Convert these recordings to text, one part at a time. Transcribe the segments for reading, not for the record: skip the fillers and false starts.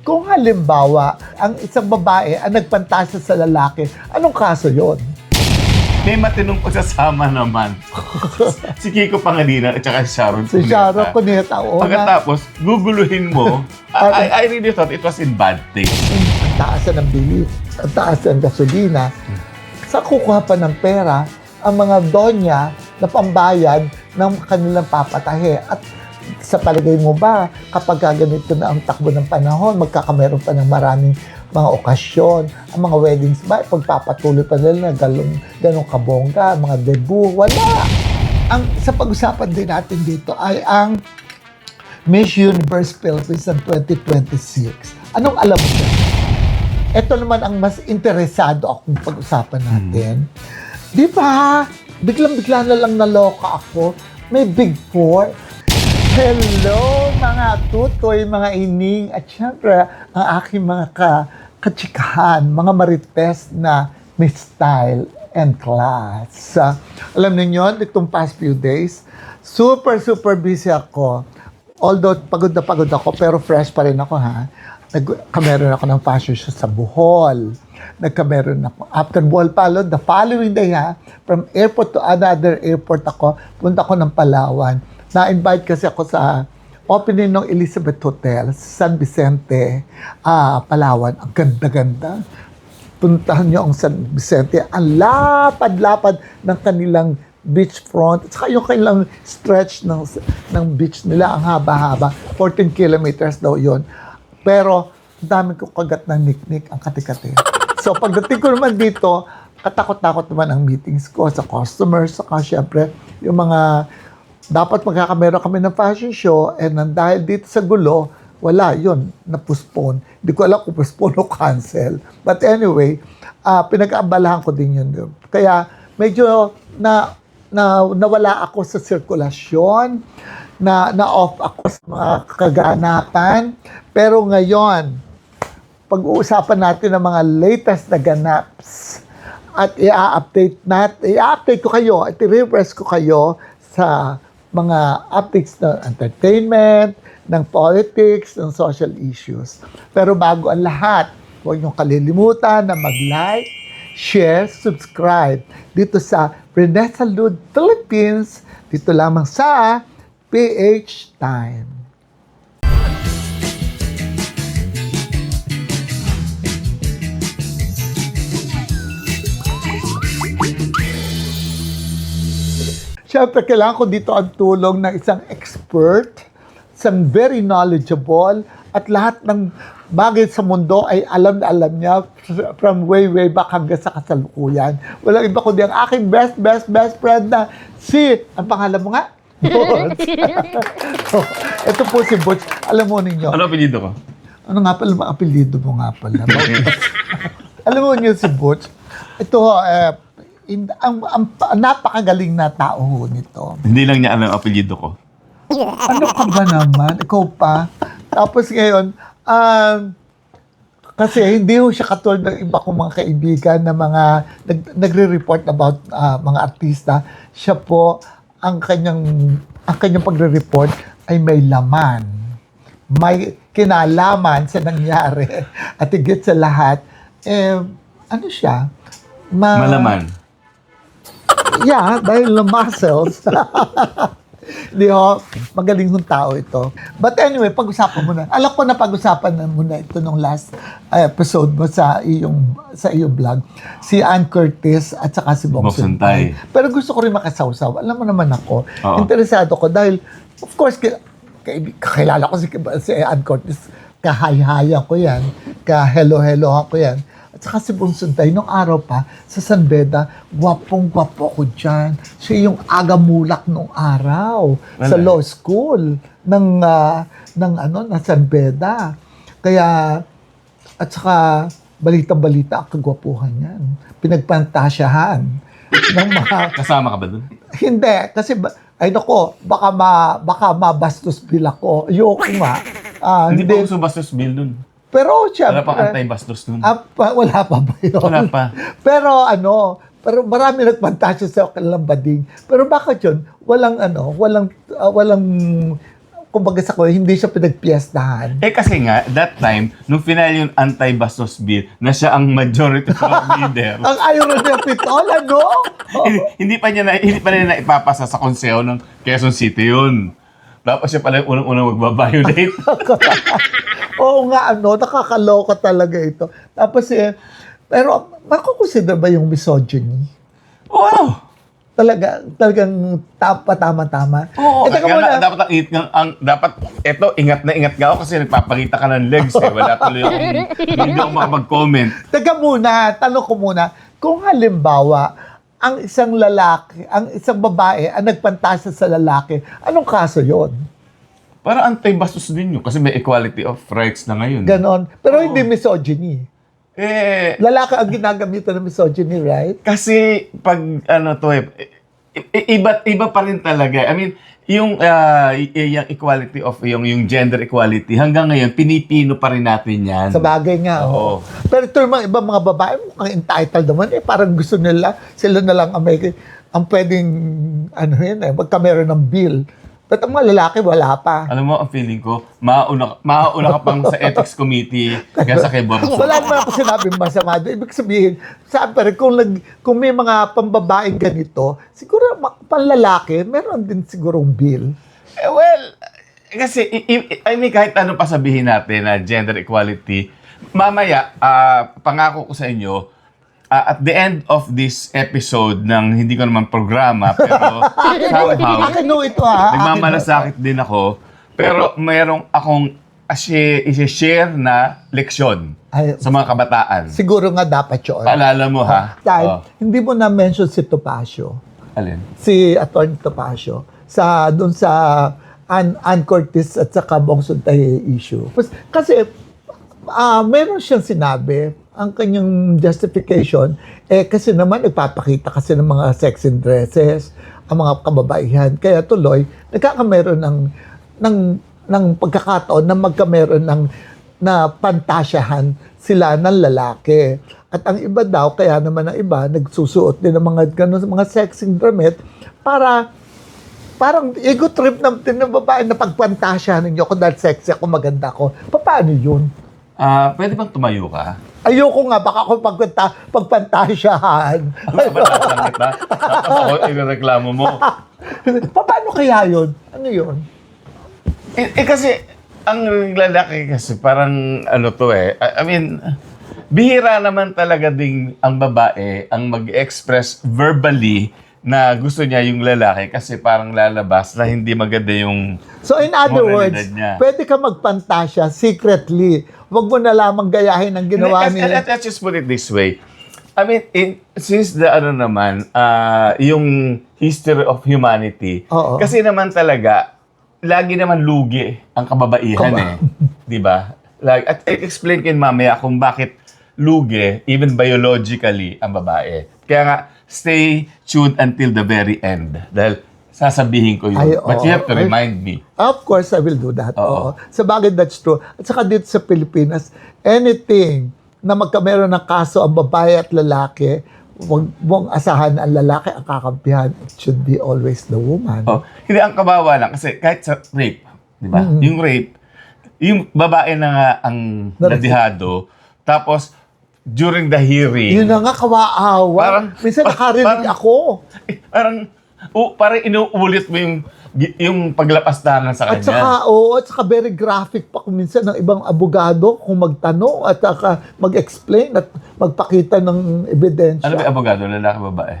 Kung halimbawa, ang isang babae ang nagpantasya sa lalaki, anong kaso yon? May matinong pagsasama naman. Si Kiko Pangilinan at saka si Sharon Si Sharon Cuneta, oo nga. Pagkatapos, guguluhin mo. I really thought it was in bad taste. Ang taas ng bilis, ang taas ng gasolina. Sa kukuha pa ng pera, ang mga donya na pambayad ng kanilang papatahe. At sa palagay mo ba, kapag ganito na ang takbo ng panahon, magkakameron pa ng maraming mga okasyon, ang mga weddings ba, pagpapatuloy pa nila na ganong kabongga, mga debut, wala. Ang sa pag-usapan din natin dito ay ang Miss Universe Philippines ng 2026. Anong alam mo? Ito naman ang mas interesado akong pag-usapan natin. Di ba? Biglang-bigla na lang naloka ako. May Big Four. Hello, mga tutoy, mga ining, at syempre, ang aking mga kachikahan, mga marites na may style and class. Alam niyo, itong past few days, super busy ako. Although pagod na pagod ako, pero fresh pa rin ako, ha? Nagkameron ako ng fashion show sa Bohol. Nagkameron ako. After Bohol Palo, the following day, ha? From airport to another airport ako, punta ako ng Palawan. Na-invite kasi ako sa opening ng Elizabeth Hotel sa San Vicente, Palawan. Ang ganda-ganda. Puntahan niyo ang San Vicente. Ang lapad-lapad ng kanilang beachfront. At saka yung kanilang stretch ng beach nila, ang haba-haba. 14 kilometers daw yon. Pero, dami ko kagat ng niknik, ang kati-kati. So, pagdating ko naman dito, katakot-takot naman ang meetings ko sa customers, saka syempre, yung mga dapat magkakameron kami ng fashion show, and dahil dito sa gulo, wala, yun, na-postpone. Hindi ko alam kung postpone o cancel. But anyway, pinag-aabalahan ko din yun. Kaya medyo nawala ako sa sirkulasyon, na-off ako sa mga kaganapan. Pero ngayon, pag-uusapan natin ang mga latest na ganaps at i-update ko kayo at i-refresh ko kayo sa mga updates ng entertainment, ng politics, ng social issues. Pero bago ang lahat, huwag niyong kalilimutan na mag-like, share, subscribe dito sa Renessa Lud Philippines, dito lamang sa PH Time. Siyempre, kailangan ko dito ang tulong ng isang expert, isang very knowledgeable, at lahat ng bagay sa mundo ay alam na alam niya from way back hanggang sa kasalukuyan. Walang iba kundi ang aking best friend na ang pangalan mo nga? Butch. Ito po si Butch. Alam mo ninyo. Ano apelyido ko? Ano nga pala ang apelyido mo nga pala? Alam mo niyo si Butch? Ito, ang napakagaling na tao nito. Hindi lang niya alam ang apelyido ko. Ano ka ba naman? Ikaw pa. Tapos ngayon, kasi hindi ho siya katulad ng iba kong mga kaibigan na mga nagre-report about mga artista. Siya po, ang kanyang pagre-report ay may laman. May kinalaman sa nangyari. At higit sa lahat, ano siya? Malaman. Yeah, dahil muscles. Di ho, magaling hong tao ito. But anyway, pag-usapan mo na. Alam ko na pag-usapan na muna ito nung last episode mo sa iyong vlog. Si Ann Curtis at saka si Bong Suntay. Pero gusto ko rin makasawsaw. Alam mo naman ako, interesado ko dahil, of course, kakilala ko si Ann Curtis. Kahay-hayan ko yan. Ka-hello-hello ko yan. At saka si Bong Suntay, nung araw pa, sa San Beda, gwapong-gwapo ko dyan. Siya yung agamulak nung araw sa law school ng San Beda. Kaya, at saka, balita-balita ang kagwapuhan yan. Pinagpantasyahan ng mga... Kasama ka ba dun? Hindi, kasi, ay nako, baka mabastos bill ako. Ayoko nga. Hindi pa uso bastos bill dun. Pero syempre, wala pa anti-bastos nun. Wala pa ba yun? Wala pa. Pero marami nagpantasya sa kanilang bading. Pero bakit yun? Walang kumbaga sa ko, hindi siya pinagpiestahan. Kasi nga, that time, nung final yung anti-bastos bill, na siya ang majority floor leader, Ang ayaw rin niya pitol, ano? hindi pa niya na ipapasa sa konseho ng Quezon City yun. Tapos siya pala yung unang-unang magbabiolate. Oo nga, nakakaloka talaga ito. Tapos pero makukonsider ba yung misogyny? Wow! Talagang tama-tama. Oo, Teka kaya muna. dapat dapat ingat na ingat ka ako kasi nagpapakita ka ng legs Wala tuloy hindi ako makapag-comment. Teka muna, tanong ko muna, kung halimbawa, ang isang babae ang nagpantasa sa lalaki, anong kaso yon? Para anti-bastos din yun kasi may equality of rights na ngayon. Ganon. Pero hindi misogyny. Lalaki ang ginagamitan ng misogyny, right? Kasi pag iba pa rin talaga. I mean, yung equality of yung gender equality hanggang ngayon pinipino pa rin natin yan. Sa bagay nga. Oo. Pero ito yung mga ibang mga babae, mukhang entitled naman. Parang gusto nila, sila na lang ang pwedeng, magkameron ng bill. But ang mga lalaki, wala pa. Alam mo, ang feeling ko, mauna ka pang sa ethics committee kaysa kay Bob. Wala naman ako sinabing masama doon. Ibig sabihin, sabi rin, kung may mga pambabaeng ganito, siguro panlalaki, meron din sigurong bill. Kasi, I mean, kahit ano pa sabihin natin na gender equality, mamaya, pangako ko sa inyo, at the end of this episode ng hindi ko naman programa, pero somehow, Akin ito ha. nagmamalasakit din ako, pero mayroong akong i-share na leksyon sa mga kabataan. Siguro nga dapat yun. Paalala mo ha? Dahil, hindi mo na-mention si Topacio. Alin? Si Atty. Topacio. Doon sa Ann Curtis at saka Bong Suntay issue. Kasi, meron siyang sinabi, ang kanyang justification, kasi naman nagpapakita kasi ng mga sexy dresses, ang mga kababaihan. Kaya tuloy, nagkakameron ng pagkakataon na magkameron na pantasyahan sila ng lalaki. At ang iba daw, kaya naman ang iba, nagsusuot din ng mga sexy damit para parang ego trip ng babae na pagpantasyahan ninyo ako dahil sexy ako, maganda ako. Paano yun? Pwede bang tumayo ka? Ayoko nga, baka ako pagpantasyahan. Pagpatasan kita, tapos ako ireklamo mo. Paano kaya yun? Ano yun? Kasi, ang lalaki kasi parang I mean, bihira naman talaga ding ang babae ang mag-express verbally na gusto niya yung lalaki kasi parang lalabas na hindi maganda yung So in other words, moralidad niya. pwede ka magpantasya secretly. Huwag mo na lamang gayahin ang ginawa ni... Let's just put it this way. I mean, since the yung history of humanity, Oo. kasi naman talaga, lagi naman lugi ang kababaihan Di ba? At explain kin mamaya kung bakit lugi, even biologically, ang babae. Kaya nga, stay tuned until the very end. Dahil sasabihin ko yun. But you have to remind me. Of course, I will do that. Oo. Oo. Sa bagay, that's true. At saka dito sa Pilipinas, anything na magkameron ng kaso ang babae at lalaki, huwag mong asahan ang lalaki ang kakampihan. It should be always the woman. Hindi, ang kabawa lang. Kasi kahit sa rape, di ba? Yung rape, yung babae na nga ang nadihado, tapos during the hearing, Yun na nga, kawaawa. Minsan nakarinig ako. Parang inuulit mo yung paglapastangan sa At kanya. saka very graphic pa kung minsan ng ibang abogado kung magtanong at saka mag-explain at magpakita ng ebidensya. Ano ba yung abogado? Lalaki, babae?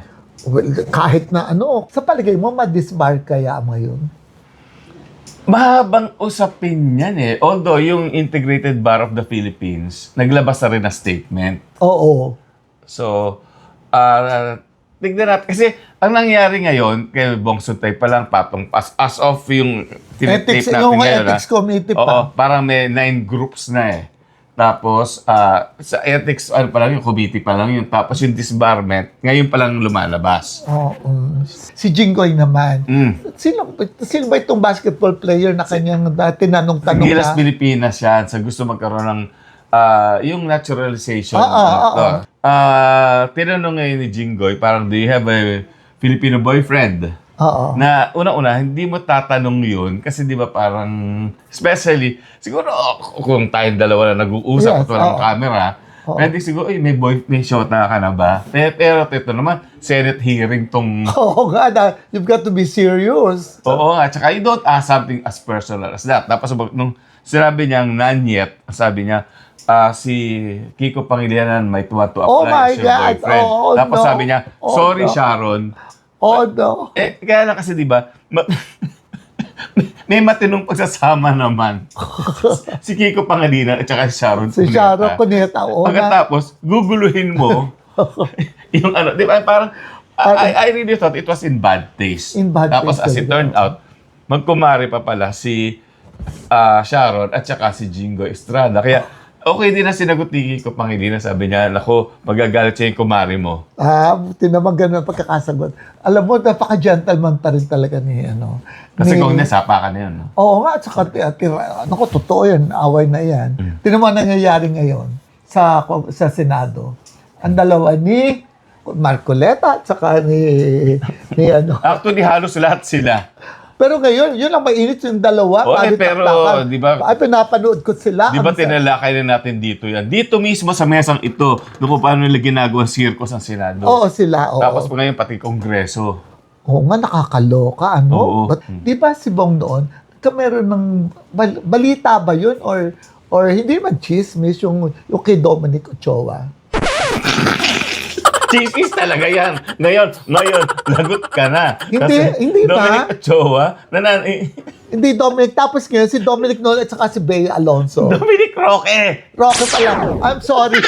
Well, kahit na sa palagay mo, ma-disbar kaya ngayon? Mahabang usapin yan Although yung Integrated Bar of the Philippines, naglabas na rin na statement. Oo. So, tignan natin. Kasi ang nangyari ngayon, kay Bong Suntay pa lang, as of yung tinitape natin Yung ngayon. ethics committee Oo, pa. parang may 9 groups na Tapos, sa ethics, pa lang yung committee pa lang yun. Tapos yung disbarment, ngayon pa lang lumalabas. Si Jinggoy naman. Mm. Sino ba itong basketball player na kanyang tinanong-tanong Gilas na? Pilipinas yan sa gusto magkaroon ng yung naturalization. Tinanong ngayon ni Jinggoy, parang, do you have a Filipino boyfriend? Oo. Na una-una, hindi mo tatanong yun kasi di ba parang, especially, siguro kung tayong dalawa na nag-uusap Yes, at walang oo. camera, Oo. pwede siguro, may shota ka na ba? Pero ito naman, Senate hearing tong, Oo nga, you've got to be serious. oo nga, tsaka you don't ask something as personal as that. Tapos nung sinabi niyang not yet, sabi niya, si Kiko Pangilinan might want to Oh apply my as your God. boyfriend. Oh, Tapos no. sabi niya, Oh, sorry no. Sharon. Oh, no. Kaya lang kasi di ba, may matinong pagsasama naman. Si Kiko Pangilinan at saka si Sharon Si Sharon Cuneta, oo nga. Pagkatapos, guguluhin mo yung ano, di ba, parang, I really thought it was in bad taste. In bad Tapos taste as it talaga. turned out, magkumari pa pala si Sharon at saka si Jingo Estrada. Kaya, okay din na sinagot ni Kiko Pangilinan. Sabi niya, nako, magagalit siya yung kumari mo. Buti naman ganun ang pagkakasagot. Alam mo, napaka-gentleman pa rin talaga ni, ano. Kasi kung nasapa ka na yun. No? Oo nga, at saka, naku, totoo yan, away na yan. Tinan mo ang nangyayari ngayon sa Senado. Ang dalawa ni Marcoleta at saka ni ano. Actually, halos lahat sila. Pero ngayon, yun ang mainit yung dalawa. Okay, pero, di ba, Ay, pinapanood ko sila. di ba Ang- tinalakay na natin dito yan? Dito mismo sa mesang ito, kung paano nila ginagawang circus ang Senado. Oo, sila. Oo. Tapos pa ngayon pati Kongreso. Oo nga, nakakaloka, ano? Oo. Di ba si Bong noon, meron ng balita ba yun? Or hindi man chismis yung kay Dominic Ochoa? Chismis talaga yan. Ngayon, lagot ka na. Hindi ba? Dominic Ochoa, Hindi Dominic. Tapos ngayon, si Dominic noon at saka si Bea Alonso. Dominic Roque. Roque pala. I'm sorry.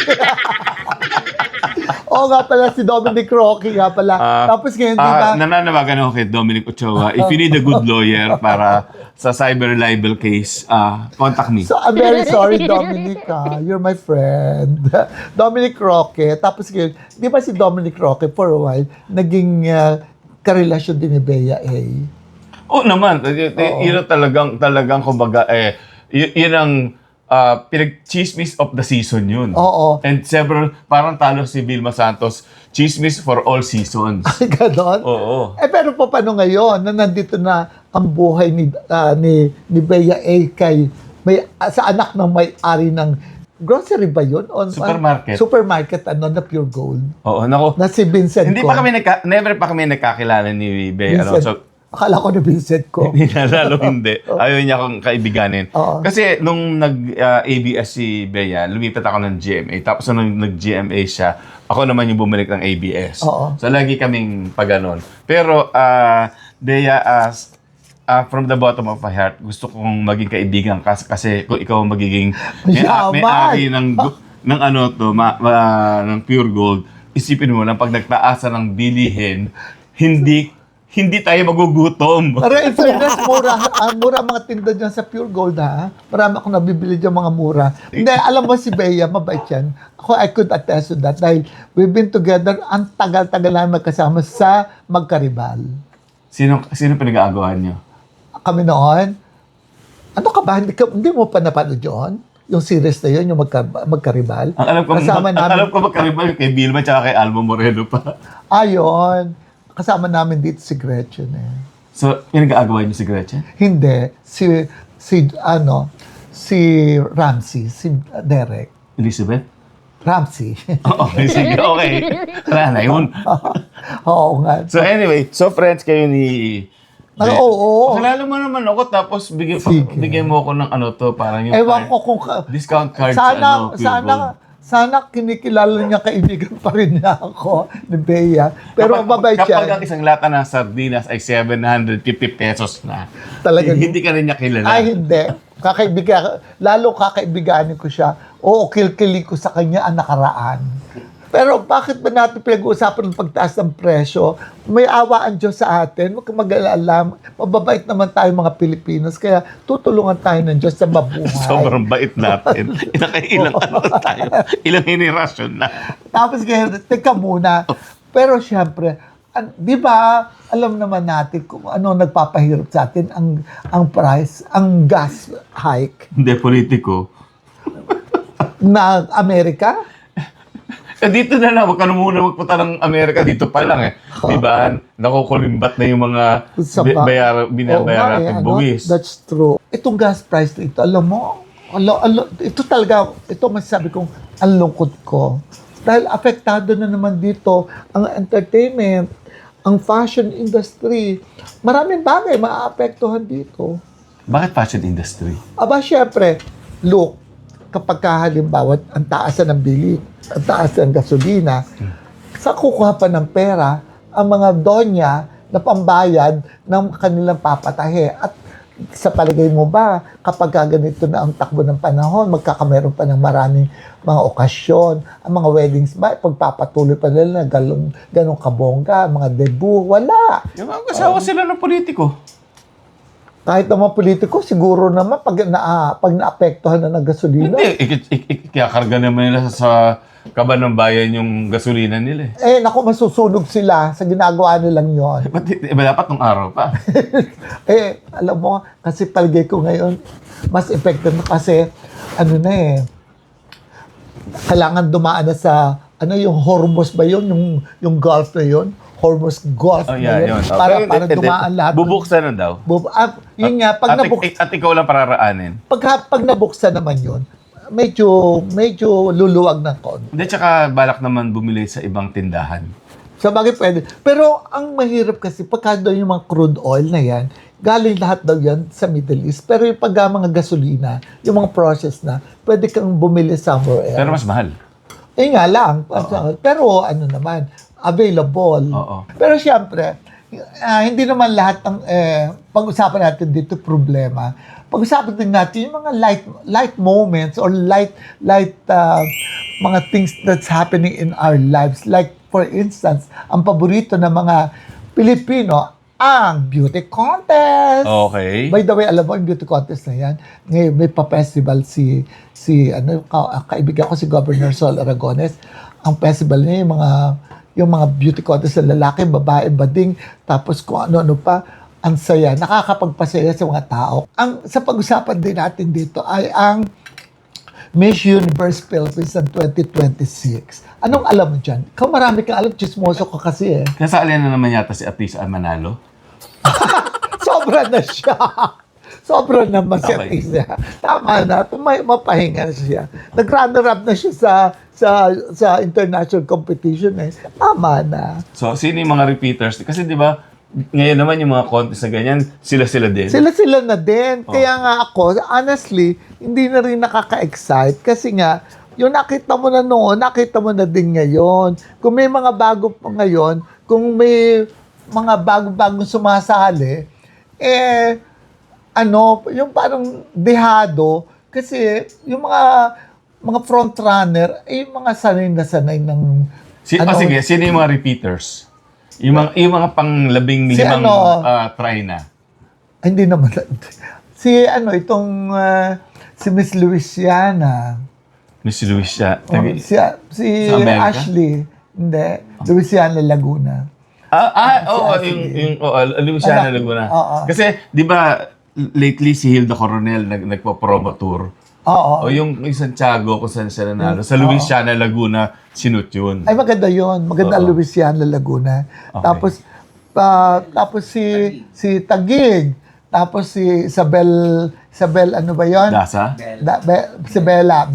Oo nga pala, si Dominic Roque nga pala. Tapos ngayon, di ba? Nananawagan ako kay Dominic Ochoa. If you need a good lawyer para sa cyber libel case, contact me. So, I'm very sorry, Dominic. You're my friend. Dominic Roque. Tapos ngayon, di ba si Dominic Roque for a while, naging karelasyon din ni Bea A. Oo naman. Yun ang talagang kumbaga, yun ang pinag-chismis of the season yun. Oo. And several, parang talo si Vilma Santos, chismis for all seasons. Ay, ganon? Oo. Pero paano ngayon na nandito na ang buhay ni Bea A sa anak ng may-ari ng grocery ba yun? Supermarket. Supermarket, na Pure Gold. Oo, nako. Na si Vincent Hindi ko. pa kami never pa kami nagkakilala ni Bea Vincent. Alonso. Akala ko na Vincent ko. Hindi na, lalo hindi. Ayaw niya akong kaibiganin. Oo. Kasi nung nag-ABS si Bea, lumipat ako ng GMA. Tapos nung nag-GMA siya, ako naman yung bumalik ng ABS. Oo. So lagi kaming paganon. Pero Bea, from the bottom of my heart, gusto kong maging kaibigan ka kasi kung ikaw ang magiging may-ari ng ng Pure Gold, isipin mo na pag nagtaasan ng bilihin, hindi tayo magugutom. Pero in fairness, mura ang mga tinda dyan sa Pure Gold, ha? Marami akong nabibili dyan mga mura. Hindi, alam mo si Bea, mabait yan. Ako, I could attest to that dahil we've been together, ang tagal-tagal na magkasama sa Magkaribal. Sino pinag-aagawan niyo? Kami noon, ano ka ba? Hindi mo pa napanood yun? Yung series na yun, yung Magkaribal? Ang alam ko magkaribal kay Vilma at kay Alma Moreno pa. Ayun. Kasama namin dito si Gretchen eh. So, pinag-aagawan niyo si Gretchen? Hindi. Si Ramsey, si Derek. Elizabeth? Ramsey. Okay, sige, okay. Tara na yun. Oo nga. So anyway, friends kayo ni... Oo. Kilala mo naman ako, tapos bigyan mo ako ng ano to, parang yung Ewan ko kung... discount card sa Pure Gold. Sana kinikilala niya, kaibigan pa rin niya ako ni Bea. Pero mabait siya. Kapag ang isang lata ng sardinas ay 750 pesos na, Talaga. hindi ka rin niya kilala. Ay, hindi. Lalo kakaibiganin ko siya. Oo, kilkili ko sa kanya ang nakaraan. Pero bakit ba natin pinag-uusapan ng pagtaas ng presyo? May awa ang Diyos sa atin. Huwag kang mag-alala. Mababait naman tayo mga Pilipinos. Kaya tutulungan tayo ng Diyos sa mabuhay. Sobrang bait natin. Ilang ano tayo? Ilang henerasyon na. Tapos kaya, teka muna. Pero syempre, di ba, alam naman natin kung ano nagpapahirap sa atin, ang price, ang gas hike Hindi, politiko. na Amerika. Dito na lang, wag ka na muna magpunta ng Amerika, dito pa lang eh. Di ba? Nakukulimbat na yung mga binabayar natin buwis. That's true. Itong gas price na ito, alam mo, ito talaga, ito masasabi kong ang lungkot ko. Dahil apektado na naman dito ang entertainment, ang fashion industry. Maraming bagay maaapektuhan dito. Bakit fashion industry? Aba, syempre, look, kapag halimbawa, ang taas na ng bilik, ang taas ng gasolina, sa kukuha pa ng pera, ang mga donya na pambayad ng kanilang papatahe. At sa palagay mo ba, kapag ganito na ang takbo ng panahon, magkakameron pa ng maraming mga okasyon, ang mga weddings ba, pagpapatuloy pa nila na ganong kabongga, mga debut, wala. Yung mga kasawa sila ng politiko. Kahit naman politiko, siguro naman pag naapektuhan na ng gasolina. Hindi, kinakarga naman nila sa kaban ng bayan yung gasolina nila eh. Naku, masusunog sila sa ginagawa nilang yon. Dapat nung araw pa. Alam mo, kasi palagay ko ngayon, mas effective na kasi, kailangan dumaan na sa, yung Hormuz ba yun? Yung Gulf na yun? Hormuz Gulf na yun. Yun. Para dumaan lahat. Bubuksan na daw. Yun nga, pag at ikaw lang pararaanin. pag nabuksan naman yun, medyo luluwag ng konti. Hindi, tsaka balak naman bumili sa ibang tindahan. Sa bagay pwede. Pero ang mahirap kasi, pagka daw yung mga crude oil na yan, galing lahat daw yan sa Middle East. Pero yung pag mga gasolina, yung mga process na, pwede kang bumili somewhere else. Pero mas mahal. Nga lang. Pero naman, available. Oo. Pero siyempre, hindi naman lahat ng pag-usapan natin dito problema. Pag-usapan din natin yung mga light moments or light mga things that's happening in our lives. Like, for instance, ang paborito ng mga Pilipino, ang beauty contest. Okay. By the way, alam mo, yung beauty contest na yan, ngayon may pa-festival kaibigan ko si Governor Sol Aragones. Ang festival niya, yung mga beauty contest na lalaki, babae, bading, tapos kung ano-ano pa, ang saya, nakakapagpasaya sa mga tao. Sa pag-usapan din natin dito ay ang Miss Universe Philippines ng 2026. Anong alam mo dyan? Ikaw marami kang alam, chismoso ka kasi eh. Kasali na naman yata si Atisa Manalo. Sobra na siya. Sobra naman si Okay. Atisa. Tama na, mapahinga siya. Nag-runner-up na siya sa international competition eh. Tama na. So, sino yung mga repeaters? Kasi di ba, ngayon naman yung mga contest na ganyan, sila-sila din. Sila na din. Kaya nga ako, honestly, hindi na rin nakaka-excite kasi nga, yung nakita mo na noon, nakita mo na din ngayon. Kung may mga bago pa ngayon, kung may mga bago-bagong sumasali, yung parang dehado, kasi yung mga frontrunner, yung mga sanay ng... Sige, sino yung mga repeaters? Yung mga pang-15 try na. Hindi naman. Si Miss Louisiana. Miss Luisa. Si Ashley. Hindi. Louisiana Laguna. Louisiana Laguna. Kasi, di ba, lately si Hilda Coronel nagpo-promo tour. Oo. O yung Santiago kung saan siya nanalo. Sa Louisiana Laguna, sinut yun. Ay, maganda yun. Maganda ang Louisiana Laguna. Okay. Tapos si Taguig. Tapos si Isabel, ano ba yun? Dasa? Si Bella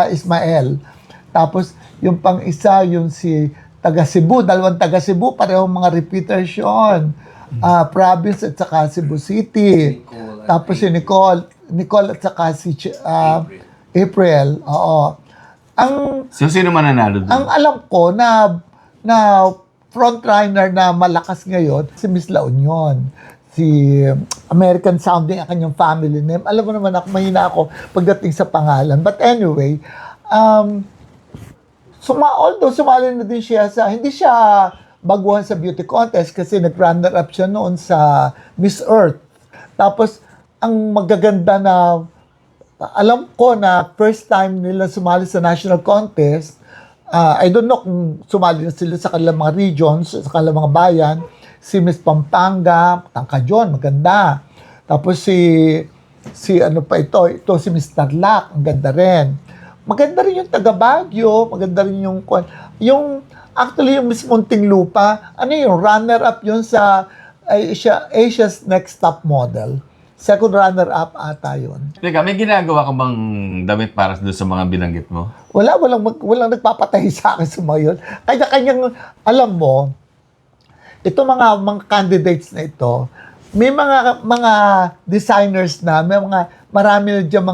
Ismael. Tapos yung pang isa, yung si taga Cebu, dalawang taga Cebu, parehong mga repeaters yun. Province at saka Cebu City. Tapos si Nicole at saka si April. Oo. So, sino mananalo doon? Ang alam ko na frontrunner na malakas ngayon, si Miss La Union. Si American sounding ang kanyang family name. Alam mo naman ako, mahina ako pagdating sa pangalan. But anyway, although sumali na din siya hindi siya baguhan sa beauty contest kasi nag-runner-up siya noon sa Miss Earth. Tapos, ang magaganda na, alam ko na first time nila sumali sa national contest, I don't know kung sumali na sila sa kanilang mga regions, sa kanilang mga bayan, si Miss Pampanga, Tangkajon, maganda. Tapos si si Miss Tarlac, ang ganda rin. maganda rin yung taga Baguio, maganda rin yung actually yung Miss Muntinlupa, ano yung runner-up yun sa Asia's Next Top Model. Second runner-up ata yun. Teka, may ginagawa ka bang damit para doon sa mga binanggit mo? Walang nagpapatay sa akin sa mga yun. Kanya-kanyang, alam mo, ito mga candidates na ito, may mga designers na, marami na dyan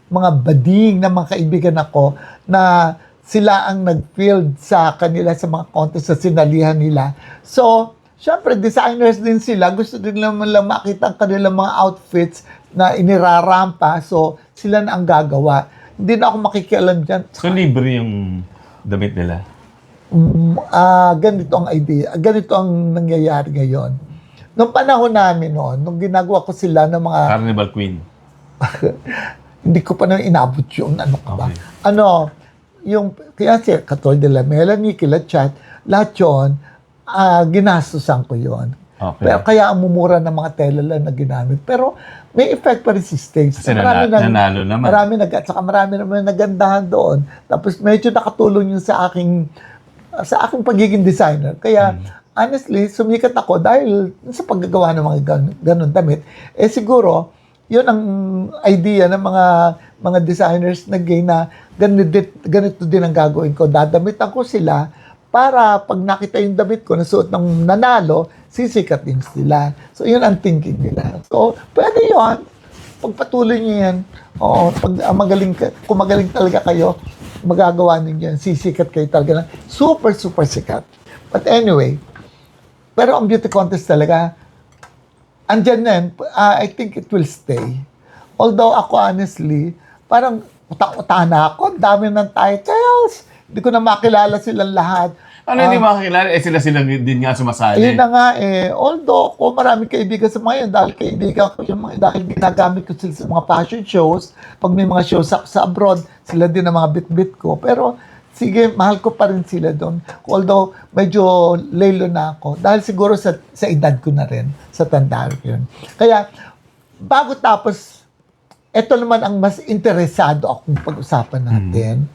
mga bading na mga kaibigan ako na sila ang nag-field sa kanila sa mga contest sa sinalihan nila. So, syempre, designers din sila. Gusto din naman lang makita ang kanilang mga outfits na inirarampa. So, sila na ang gagawa. Hindi na ako makikialam dyan. So, libre yung damit nila? Ganito ang idea. Ganito ang nangyayari ngayon. Noong panahon namin noon, nung ginagawa ko sila ng mga... Carnival Queen. Hindi ko pa na inabot yung ano ka ba. Okay. Yung, kaya si Katoy de la Melanie, kila Chat, lahat yun, ginastusan ko yun. Okay. Pero kaya ang mumura ng mga tela lang na ginamit. Pero may effect pa rin si stage. Kasi nanalo naman. Marami naman nagandahan doon. Tapos medyo nakatulong yun sa aking pagiging designer. Kaya honestly, sumikat ako dahil sa paggagawa ng mga ganun damit. Siguro, yun ang idea ng mga designers na gay na ganito din ang gagawin ko. Dadamitan ko sila para pag nakita yung damit ko na suot ng nanalo, sisikat din sila. So, yun ang thinking nila. So, pwede yun. Pagpatuloy niyo yan. Oo, kung magaling talaga kayo, magagawa ninyo yan. Sisikat kayo talaga na super, super sikat. But anyway, pero ang beauty contest talaga, andyan na yan. I think it will stay. Although ako honestly, parang uta na ako. Ang dami ng titles. Hindi ko na makilala silang lahat. Ano hindi makakilala? Sila din nga sumasali. Ayun na nga Although ako maraming kaibigan sa mga yun, dahil kaibigan ko yung dahil ginagamit ko sila sa mga fashion shows. Pag may mga shows sa abroad, sila din ang mga bit-bit ko. Pero sige, mahal ko pa rin sila doon. Although medyo lelo na ako. Dahil siguro sa edad ko na rin, sa tandaan ko yun. Kaya, bago tapos, ito naman ang mas interesado akong pag-usapan natin.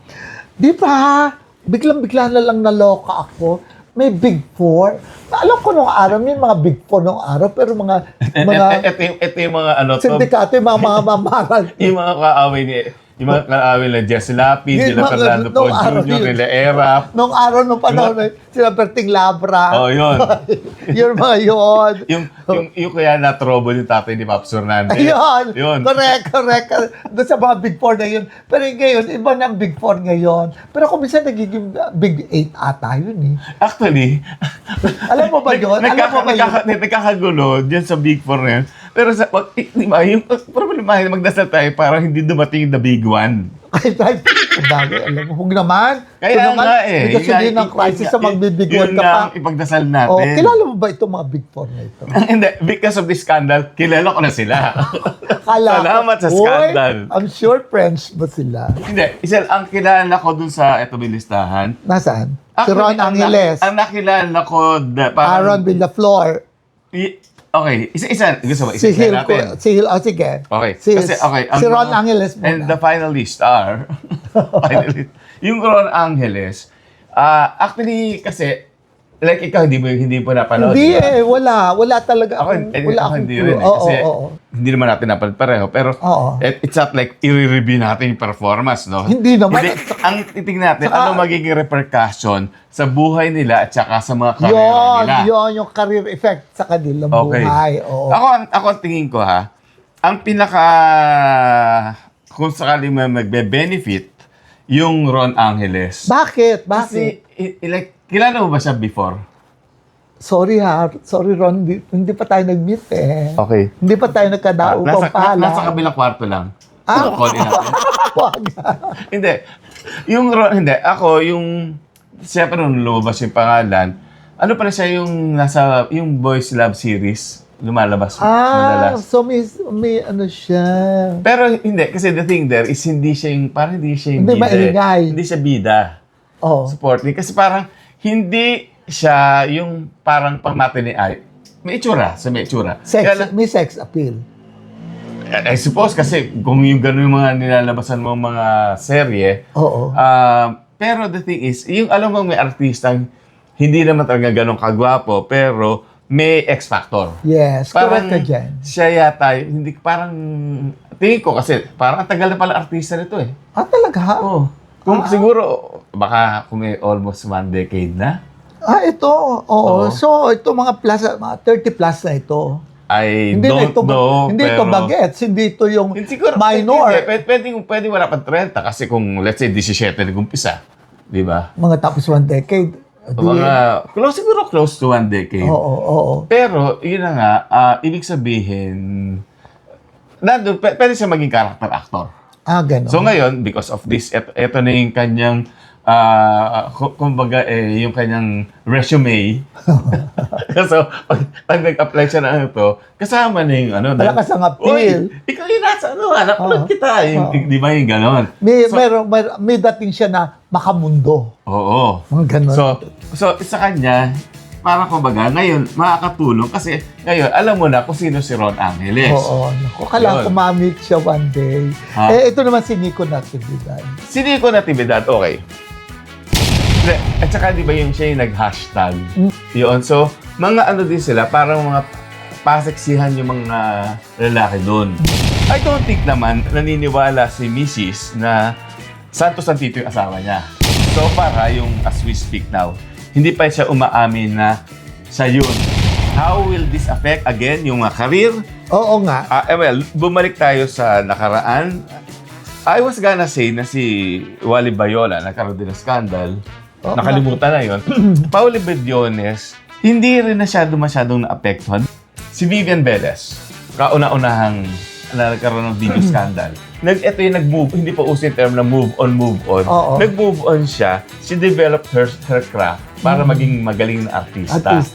Di ba, biglang-bigla na lang naloka ako. May Big Four. Alam ko nung araw, may mga Big Four nung araw, pero Ito yung mga ano to. sindikato, yung mga mamaral. Yung mga kaaway na Jess Lapid, nila Fernando Po Jr., nila Erap. Nung araw, nung panahon, sila Berting Labra. Oh, yun. Yung mga yun. yung kaya na-trouble yung tatay ni Paps Hernandez. Yun. Correct. Doon sa mga Big Four na yun. Pero ngayon, iba na ang Big Four ngayon. Pero kung minsan nagiging Big 8 ata yun Actually, Alam mo ba yun? nagkakagulo dyan sa Big Four na yun. Pero di ba, yung problema, magdasal tayo para hindi dumating the big one. Kahit bagay, alam mo, huwag naman. Kaya naman, nga Kasi din ang crisis sa magbibiguan ka pa. Yun nga ipagdasal natin. Kilala mo ba itong mga Big Four na ito? Hindi, because of this scandal, kilala ko na sila. Salamat sa scandal. I'm sure friends ba sila? Hindi, ang kilala ko dun sa ito may listahan. Nasaan? Si Actually, Ron Angeles. Ang nakilala ko, Aaron Villaflor. Okay, isa-isa. Gusto mo, Si isa-isa Hill. natin. Sige. Okay. Si Ron Angeles muna. And the finalists are, yung Ron Angeles, actually, kasi, like ikaw, hindi mo napanood. Hindi wala talaga. Ako hindi rin. Kasi, hindi naman natin napanood pareho. Pero, it's not like, i-review natin yung performance, no? Hindi naman. Ang titignan natin, ano magiging repercussion sa buhay nila at saka sa mga karera nila. Yun, yung career effect sa kanilang buhay. Oo. Ako ang tingin ko ang kung sakaling magbe-benefit, yung Ron Angeles. Bakit? Kasi, kilala mo ba siya before? Sorry Ron, hindi pa tayo nag-meet Okay. Hindi pa tayo nagkadaupang pala. Nasa kabilang kwarto lang. Call in natin. Wag. Hindi. Yung Ron, ako, siyempre nung lumabas yung pangalan, ano pala siya yung Boys Love series, lumalabas madalas. So may ano siya. Pero hindi, kasi the thing there is hindi siya yung Hindi bida. maingay. Hindi siya bida. Supporting. Kasi parang, hindi siya yung parang pang-matinee ay. May itsura. May sex appeal. I suppose kasi kung yung gano'n yung mga nilalabasan mo mga serye, Oo. pero the thing is, yung alam mo may artistang hindi naman talaga gano'ng kagwapo, pero may X factor. Yes, correct ka dyan. Siya yata, hindi parang, tingin ko kasi, parang ang tagal na pala artista nito eh. Talaga ha? Oo. Kung siguro, baka kung may almost 1 decade na, Ito. Oo. Oo. So, ito mga 30 plus na ito. I Hindi na don't ito, know, hindi ito pero... bagets, hindi ito yung Siguro, minor. Pwede wala pang 30 kasi kung let's say 17 nag-umpisa, di ba? Mga tapos 1 decade. Mga, siguro close to 1 decade. Oo. Pero, yun na nga, ibig sabihin, nandun, pwede siya maging character actor. Gano'n. So ngayon, because of this, ito na yung kanyang, kumbaga, yung kanyang resume. So, pag nag-apply siya na ito, kasama na yung ano. Malakas ang appeal. Uy, ikaw yung nasa ano, napanood kita. Di ba yung ganon? May dating siya na makamundo. Oo. Mga ganon. So sa kanya, parang kumbaga, ngayon, makakatulong kasi ngayon, alam mo na kung sino si Ron Angeles. Oo. Naku, kailangan Yun. kumamit siya one day. Ha? Ito naman si Nico Natividad. Si Nico Natividad, okay. At saka di ba yung siya yung nag-hashtag? Yun. So, mga ano din sila, parang mga paseksihan yung mga lalaki doon. I don't think naman naniniwala si Mrs. na Santos Antito yung asawa niya. So, para yung as we speak now, hindi pa siya umaamin na siya yun. How will this affect, again, yung career? Oo nga. Well, bumalik tayo sa nakaraan. I was gonna say na si Wally Bayola, nagkaroon din ng scandal. Nakalimutan na yun. Pauli Bediones, hindi rin masyadong naapektuhan. Si Vivian Velez, kauna-unahang na nagkaroon ng video scandal. Ito yung nag-move, hindi pa uso yung term na move on. Oo. Nag-move on siya. She developed her craft para maging magaling na artista.